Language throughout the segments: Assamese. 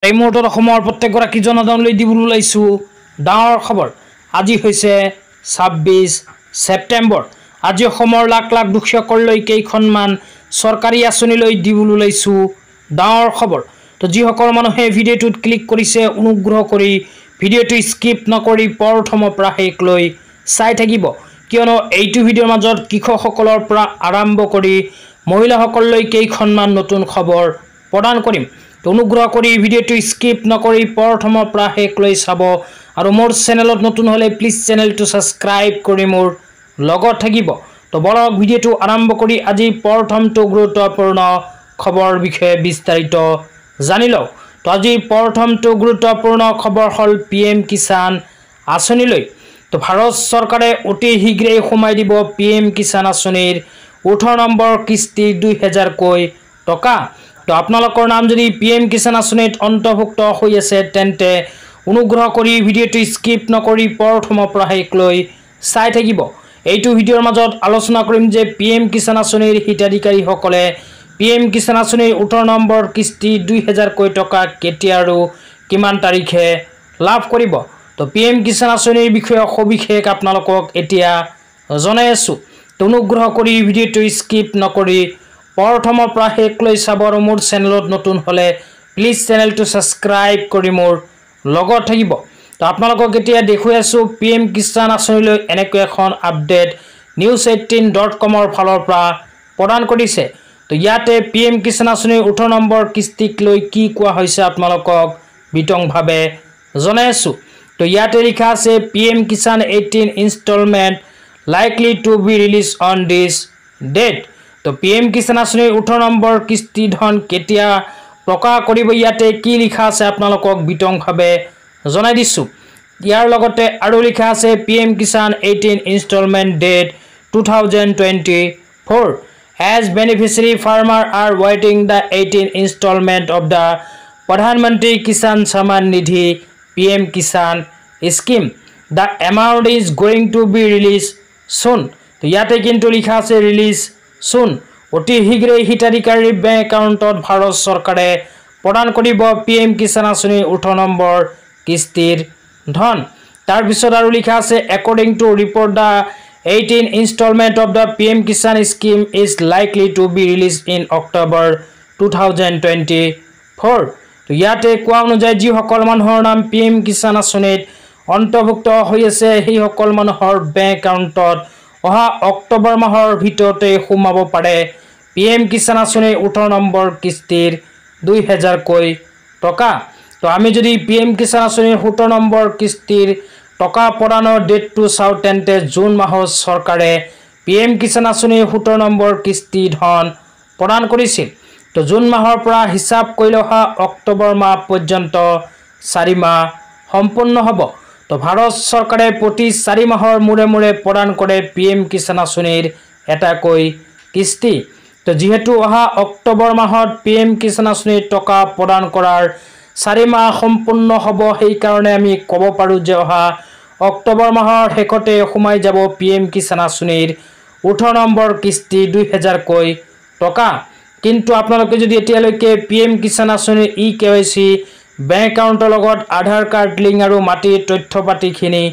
এই মুহূৰ্তত অসমৰ প্ৰত্যেকগৰাকী জনসাধাৰণলৈ দিবলৈ ওলাইছোঁ ডাঙৰ খবৰ। আজি হৈছে 26 ছেপ্টেম্বৰ। আজি অসমৰ লাখ লাখ দুখীয়াসকললৈ কেইখনমান চৰকাৰী আঁচনিলৈ দিবলৈ ওলাইছোঁ ডাঙৰ খবৰ। তো যিসকল মানুহে ভিডিঅ'টোত ক্লিক কৰিছে অনুগ্ৰহ কৰি ভিডিঅ'টো স্কিপ নকৰি প্ৰথমৰ পৰা শেষলৈ চাই থাকিব, কিয়নো এইটো ভিডিঅ'ৰ মাজত কৃষকসকলৰ পৰা আৰম্ভ কৰি মহিলাসকললৈ কেইখনমান নতুন খবৰ প্ৰদান কৰিম। তো অনুগ্ৰহ কৰি ভিডিঅ'টো স্কিপ নকৰি প্ৰথমৰ পৰা শেষলৈ চাব আৰু মোৰ চেনেলত নতুন হ'লে প্লিজ চেনেলটো ছাবস্ক্ৰাইব কৰি মোৰ লগত থাকিব। তো বলক ভিডিঅ'টো আৰম্ভ কৰি আজি প্ৰথমটো গুৰুত্বপূৰ্ণ খবৰ বিষয়ে বিস্তাৰিত জানি লওঁ। তো আজি প্ৰথমটো গুৰুত্বপূৰ্ণ খবৰ হ'ল PM কিষাণ আঁচনিলৈ। তো ভাৰত চৰকাৰে অতি শীঘ্ৰেই সোমাই দিব PM কিষাণ আঁচনিৰ 18 নম্বৰ কিস্তি 2000কৈ টকা। তো আপোনালোকৰ নাম যদি PM কিষাণ আঁচনিত অন্তৰ্ভুক্ত হৈ আছে তেন্তে অনুগ্ৰহ কৰি ভিডিঅ'টো স্কিপ নকৰি প্ৰথমৰ পৰা শেষলৈ চাই থাকিব। এইটো ভিডিঅ'ৰ মাজত আলোচনা কৰিম যে PM কিষাণ আঁচনিৰ হিতাধিকাৰীসকলে PM কিষাণ আঁচনিৰ 18 নম্বৰ কিস্তি 2000কৈ টকা কেতিয়া আৰু কিমান তাৰিখে লাভ কৰিব। তো PM কিষাণ আঁচনিৰ বিষয়ে সবিশেষ আপোনালোকক এতিয়া জনাই আছোঁ। তো অনুগ্ৰহ কৰি ভিডিঅ'টো স্কিপ নকৰি প্ৰথমৰ পৰা শেষলৈ চাব আৰু মোৰ চেনেলত নতুন হ'লে প্লিজ চেনেলটো ছাবস্ক্ৰাইব কৰি মোৰ লগত থাকিব। তো আপোনালোকক এতিয়া দেখুৱাই আছোঁ PM কিষাণ আঁচনিলৈ এনেকৈ এখন আপডেট news18.com ফালৰ পৰা প্ৰদান কৰিছে। তো ইয়াতে PM কিষাণ আঁচনিৰ 18 নম্বৰ কিস্তিক লৈ কি কোৱা হৈছে আপোনালোকক বিতংভাৱে জনাই আছোঁ। তো ইয়াতে লিখা আছে PM Kisan 18 instalment likely to be released on this date। তো PM কিষাণ আঁচনিৰ 18 নম্বৰ কিস্তি ধন কেতিয়া প্ৰকাশ কৰিব, ইয়াতে কি লিখা আছে আপোনালোকক বিতংভাৱে জনাই দিছোঁ। ইয়াৰ লগতে আৰু লিখা আছে PM Kisan 18 instalment date 2024 as beneficiary farmer are waiting the 18 installment of the Pradhan Mantri Kisan Samman Nidhi PM Kisan scheme. The amount is going to be released soon। তো ইয়াতে কিন্তু লিখা আছে ৰিলিজ soon। অতি শীঘ্ৰেই হিতাধিকাৰীৰ বেংক একাউণ্টত ভাৰত চৰকাৰে প্ৰদান কৰিব PM কিষাণ আঁচনিৰ 18 নম্বৰ কিস্তিৰ ধন। তাৰপিছত আৰু লিখা আছে according to report the 18 installment of the PM Kisan scheme is likely to be released in October 2024। তো ইয়াতে কোৱা অনুযায়ী যিসকল মানুহৰ নাম PM কিষাণ আঁচনিত অন্তৰ্ভুক্ত হৈ আছে সেইসকল মানুহৰ বেংক একাউণ্টত অহা অক্টোবৰ মাহৰ ভিতৰতে সোমাব পাৰে PM কিষাণ আঁচনিৰ 18 নম্বৰ কিস্তিৰ 2000কৈ টকা। তো আমি যদি PM কিষাণ আঁচনিৰ 17 নম্বৰ কিস্তিৰ টকা প্ৰদানৰ ডেটটো চাওঁ তেন্তে জুন মাহত চৰকাৰে PM কিষাণ আঁচনিৰ 17 নম্বৰ কিস্তি ধন প্ৰদান কৰিছিল। তো জুন মাহৰ পৰা হিচাপ কৰি অহা অক্টোবৰ মাহ পৰ্যন্ত 4 মাহ সম্পূৰ্ণ হ'ব। তো ভাৰত চৰকাৰে প্ৰতি 4 মাহৰ মূৰে মূৰে প্ৰদান কৰে PM কিষাণ আঁচনিৰ এটাকৈ কিস্তি। তো যিহেতু অহা অক্টোবৰ মাহত PM কিষাণ আঁচনিৰ টকা প্ৰদান কৰাৰ 4 মাহ সম্পূৰ্ণ হ'ব, সেইকাৰণে আমি ক'ব পাৰোঁ যে অহা অক্টোবৰ মাহৰ শেষতে সোমাই যাব PM কিষাণ আঁচনিৰ 18 নম্বৰ কিস্তি 2000কৈ টকা। কিন্তু আপোনালোকে যদি এতিয়ালৈকে PM কিষাণ আঁচনিৰ eKYC বেংক একাউণ্টৰ লগত আধাৰ কাৰ্ড লিংক আৰু মাটিৰ তথ্য পাতিখিনি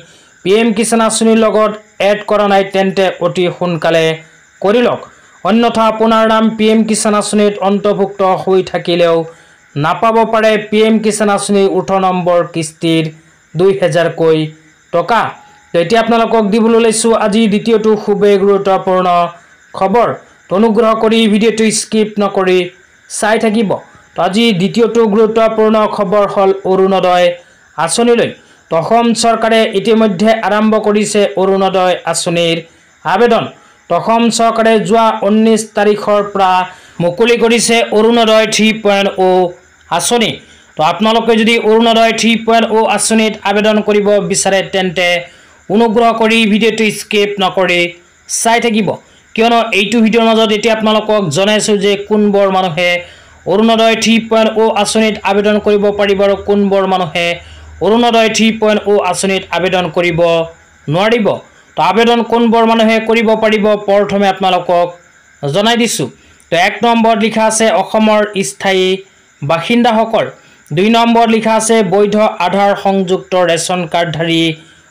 PM কিষাণ আঁচনিৰ লগত এড কৰা নাই তেন্তে অতি সোনকালে কৰি লওক, অন্যথা আপোনাৰ নাম PM কিষাণ আঁচনিত অন্তৰ্ভুক্ত হৈ থাকিলেও নাপাব পাৰে PM কিষাণ আঁচনিৰ 18 নম্বৰ কিস্তিৰ 2000কৈ টকা। তো এতিয়া আপোনালোকক দিবলৈ ওলাইছোঁ আজি দ্বিতীয়টো খুবেই গুৰুত্বপূৰ্ণ খবৰ। তো অনুগ্ৰহ কৰি ভিডিঅ'টো স্কিপ নকৰি চাই থাকিব। তো আজি দ্বিতীয়টো গুৰুত্বপূৰ্ণ খবৰ হ'ল অৰুণোদয় আঁচনিলৈ। তো অসম চৰকাৰে ইতিমধ্যে আৰম্ভ কৰিছে অৰুণোদয় আঁচনিৰ আবেদন। তো অসম চৰকাৰে যোৱা 19 তাৰিখৰ পৰা মুকলি কৰিছে অৰুণোদয় 3.0 আঁচনি। তো আপোনালোকে যদি অৰুণোদয় 3.0 আঁচনিত আবেদন কৰিব বিচাৰে তেন্তে অনুগ্ৰহ কৰি ভিডিঅ'টো স্কিপ নকৰি চাই থাকিব, কিয়নো এইটো ভিডিঅ'ৰ মাজত এতিয়া আপোনালোকক জনাইছোঁ যে কোনবোৰ মানুহে অৰুণোদয় 3.0 আঁচনিত আবেদন কৰিব পাৰিব আৰু কোনবোৰ মানুহে অৰুণোদয় 3.0 আঁচনিত আবেদন কৰিব নোৱাৰিব। তো আবেদন কোনবোৰ মানুহে কৰিব পাৰিব প্ৰথমে আপোনালোকক জনাই দিছোঁ। তো 1 নম্বৰত লিখা আছে অসমৰ স্থায়ী বাসিন্দাসকল। 2 নম্বৰ লিখা আছে বৈধ আধাৰ সংযুক্ত ৰেচন কাৰ্ডধাৰী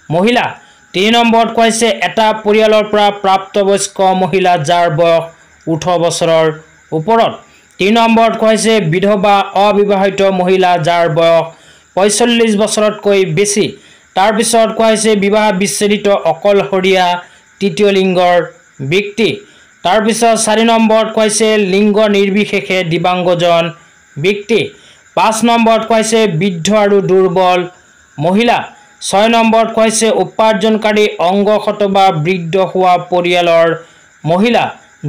মহিলা 3 নম্বৰত কৈছে এটা পৰিয়ালৰ পৰা প্ৰাপ্তবয়স্ক মহিলা যাৰ বয়স 18 বছৰৰ ওপৰত 3 নম্বৰত কৈছে বিধৱা অবিবাহিত মহিলা যাৰ বয়স 45 বছৰতকৈ বেছি তাৰ পিছত কৈছে বিবাহ বিচ্ছেদিত অকলহৰীয়া তৃতীয় লিংগৰ ব্যক্তি তাৰ পিছত 4 নম্বৰত কৈছে লিংগ নিৰ্বিশেষে দিবাংগজন ব্যক্তি 5 নম্বৰত কৈছে বৃদ্ধ আৰু দুৰ্বল মহিলা 6 নম্বৰত কৈছে উপাৰ্জনকাৰী অংগগত বা বৃদ্ধ হোৱা পৰিয়ালৰ মহিলা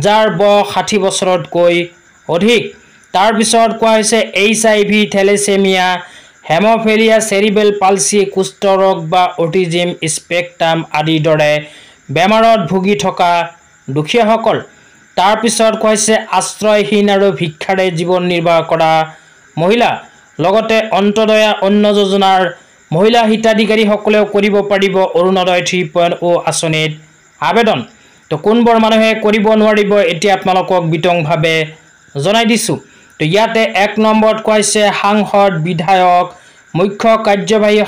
যাৰ বয়স 60 বছৰতকৈ অধিক তাৰ পিছত কৈছে HIV থ্যালেচেমিয়া হেমোফিলিয়া সেৰিবেল পালসি কুষ্ঠ ৰোগ বা অটিজম স্পেক্ট্ৰাম আদিৰ দৰে বেমাৰত ভুগি থকা দুখীয়াসকল তাৰ পিছত কৈছে আশ্ৰয়হীন আৰু ভিক্ষাৰে জীৱন নিৰ্বাহ কৰা মহিলা লগতে অন্তদয়া অন্ন যোজনাৰ মহিলা হিতাধিকাৰীসকলেও কৰিব পাৰিব অৰুণোদয় 3.0 আঁচনিত আবেদন তো কোনবোৰ মানুহে কৰিব নোৱাৰিব এতিয়া আপোনালোকক বিতংভাৱে জনাই দিছো তো ইয়াতে 1 নম্বৰত কৈছে সাংসদ বিধায়ক মুখ্য কাৰ্যবাহী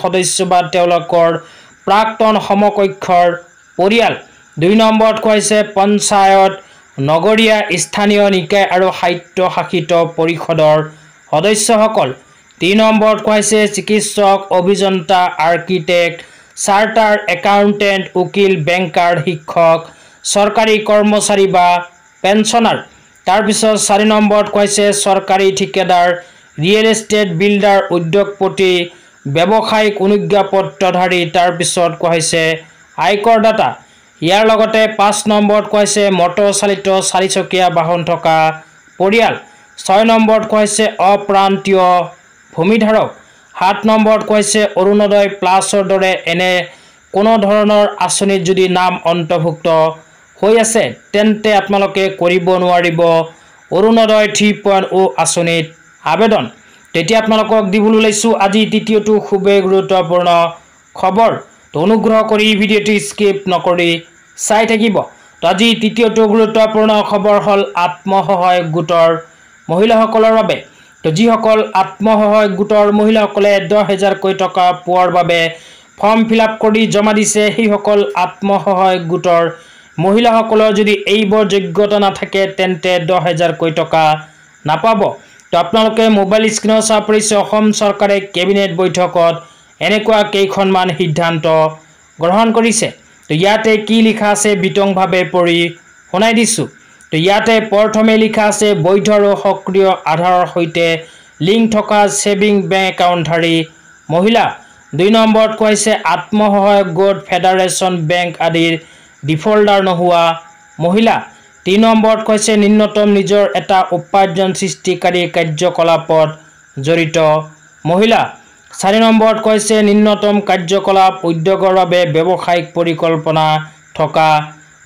সদস্য বা তেওঁলোকৰ প্ৰাক্তন সমকক্ষৰ পৰিয়াল 2 নম্বৰত কৈছে পঞ্চায়ত নগৰীয়া স্থানীয় নিকায় আৰু সাহিত্য শাসিত পৰিষদৰ সদস্যসকল 3 নম্বৰত কৈছে চিকিৎসক অভিযন্তা আৰ্কিটেক্ট চাৰ্টাৰ একাউণ্টেণ্ট উকিল বেংকাৰ শিক্ষক চৰকাৰী কৰ্মচাৰী বা পেঞ্চনাৰ তাৰ পিছত 4 নম্বৰত কৈছে চৰকাৰী ঠিকাদাৰ ৰিয়েল এষ্টেট বিল্ডাৰ উদ্যোগপতি ব্যৱসায়িক অনুজ্ঞাপত্ৰধাৰী তাৰ পিছত কৈছে আয়কৰদাতা ইয়াৰ লগতে 5 নম্বৰত কৈছে মটৰচালিত চাৰিচকীয়া বাহন থকা পৰিয়াল 6 নম্বৰত কৈছে অপ্ৰান্তীয় ভূমিধাৰক 7 নম্বৰত কৈছে অৰুণোদয় প্লাছৰ দৰে এনে কোনো ধৰণৰ আঁচনিত যদি নাম অন্তৰ্ভুক্ত হৈ আছে তেন্তে আপোনালোকে কৰিব নোৱাৰিব অৰুণোদয় 3.0 আঁচনিত আবেদন তেতিয়া আপোনালোকক দিবলৈ লৈছো আজি তৃতীয়টো খুবেই গুৰুত্বপূৰ্ণ খবৰ তো অনুগ্ৰহ কৰি ভিডিঅ'টো স্কিপ নকৰি চাই থাকিব তো আজি তৃতীয়টো গুৰুত্বপূৰ্ণ খবৰ হল আত্মসহায়ক গোটৰ মহিলাসকলৰ বাবে তো যিসকল আত্মসহায়ক গোটৰ মহিলাসকলে 10,000 টকা পোৱাৰ বাবে ফৰ্ম ফিলআপ কৰি জমা দিছে সেইসকল আত্মসহায়ক গোটৰ মহিলাসকলৰ যদি এইবোৰ যোগ্যতা নাথাকে তেন্তে 10,000 টকা নাপাব তো আপোনালোকে মোবাইল স্ক্ৰিনত চাব পাৰিছে অসম চৰকাৰে কেবিনেট বৈঠকত এনেকুৱা কেইখনমান সিদ্ধান্ত গ্ৰহণ কৰিছে তো ইয়াতে কি লিখা আছে বিতংভাৱে পঢ়ি শুনাই দিছো তো ইয়াতে প্ৰথমে লিখা আছে বৈধ আৰু সক্ৰিয় আধাৰৰ সৈতে লিংক থকা সেভিং বেংক একাউণ্টধাৰী মহিলা 2 নম্বৰত কৈছে আত্মসহায়ক গোট ফেডাৰেচন বেংক আদিৰ ডিফল্টাৰ নোহোৱা মহিলা 3 নম্বৰত কৈছে নিম্নতম নিজৰ এটা উপাৰ্জন সৃষ্টিকাৰী কাৰ্যকলাপত জড়িত মহিলা 4 নম্বৰত কৈছে নিম্নতম কাৰ্যকলাপ উদ্যোগৰ বাবে ব্যৱসায়িক পৰিকল্পনা থকা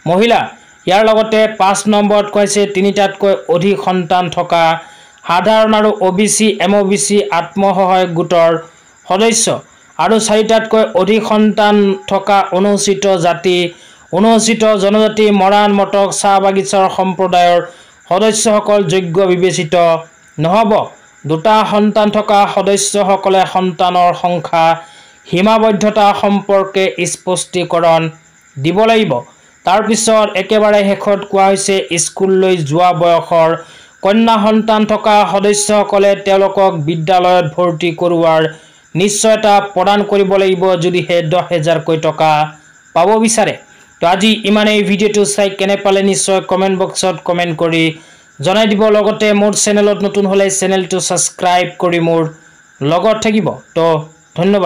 মহিলা ইয়াৰ লগতে 5 নম্বৰত কৈছে 3টাতকৈ অধিক সন্তান থকা সাধাৰণ আৰু OBC MOBC আত্মসহায়ক গোটৰ সদস্য আৰু 4টাতকৈ অধিক সন্তান থকা অনুসূচিত জাতি অনুসূচিত জনজাতি মৰাণ মটক চাহ বাগিচাৰ সম্প্ৰদায়ৰ সদস্যসকল যোগ্য বিবেচিত নহব 2টা সন্তান থকা সদস্যসকলে সন্তানৰ সংখ্যা সীমাবদ্ধতা সম্পৰ্কে স্পষ্টীকৰণ দিব লাগিব তাৰ পিছত একেবাৰে শেষত কোৱা হৈছে স্কুললৈ যোৱা বয়সৰ কন্যা সন্তান থকা সদস্যসকলে তেওঁলোকক বিদ্যালয়ত ভৰ্তি কৰোৱাৰ নিশ্চয়তা প্ৰদান কৰিব লাগিব যদিহে 10,000 টকা পাব বিচাৰে তো আজি ইমানেই ভিডিঅ'টো চাই কেনে পালে নিশ্চয় কমেন্ট বক্সত কমেন্ট কৰি জনাই দিব লগতে মোৰ চেনেলত নতুন হলে চেনেলটো সাবস্ক্ৰাইব কৰি মোৰ লগত থাকিব তো ধন্যবাদ।